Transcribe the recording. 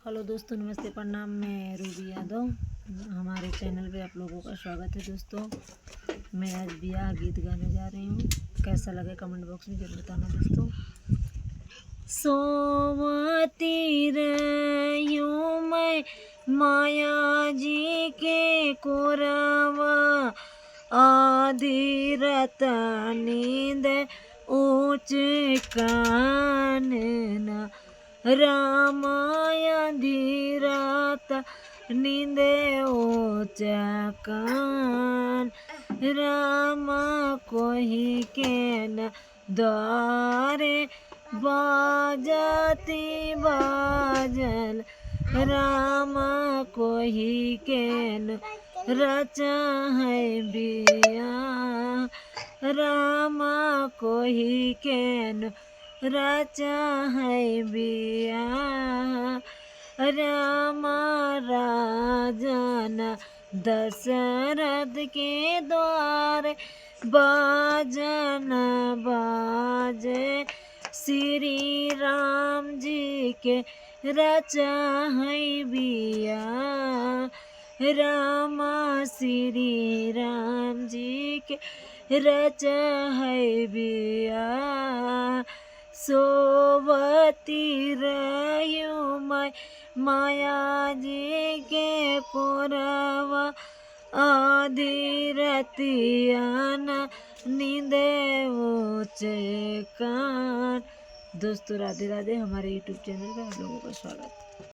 Hello दोस्तों, नमस्ते, प्रणाम। मैं रूबी यादव, हमारे चैनल पे आप लोगों का स्वागत है। दोस्तों, मैं आज ब्याह गीत गाने जा रही हूँ। कैसा लगे कमेंट बॉक्स में जरूर बताना। दोस्तों, सोवती रह्यूं मैं माया जी के कोरवा, आधी रात नींद ऊँच कानना, रामाया धीरात नींदे ऊँचा कान, रामा कोही के न द्वारे बाजती बाजल, रामा कोही के न रचा है बिया, रामा कोही के न रचा है बिया, रामा राजन दशरथ के द्वार बाजन बाजे, श्री राम जी के रचा है बिया, रामा श्री राम जी के रचा है बिया। सोवती रह्यूं मैं माया जी के कोरवा, आधी रतिया न नींदे ऊँचे कान। दोस्तों, राधे राधे। हमारे यूट्यूब चैनल पे आप लोगों का स्वागत।